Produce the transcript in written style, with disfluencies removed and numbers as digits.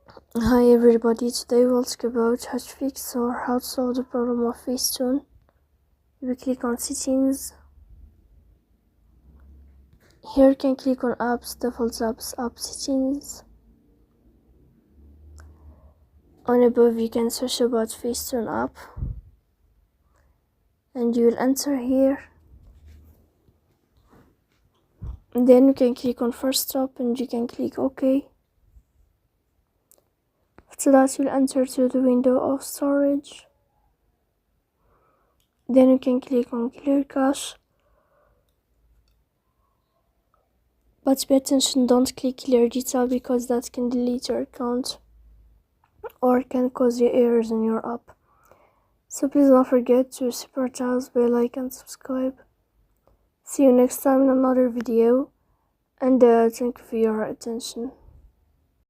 Hi everybody, today we'll talk about how to fix or how to solve the problem of Facetune. We click on settings. Here you can click on apps, default apps, app settings. On above you can search about Facetune app and you will enter here. And then you can click on first stop and you can click OK. After that you'll enter to the window of storage. Then you can click on clear cache. But pay attention, don't click clear data because that can delete your account or can cause you errors in your app. So please don't forget to support us by like and subscribe. See you next time in another video, and thank you for your attention.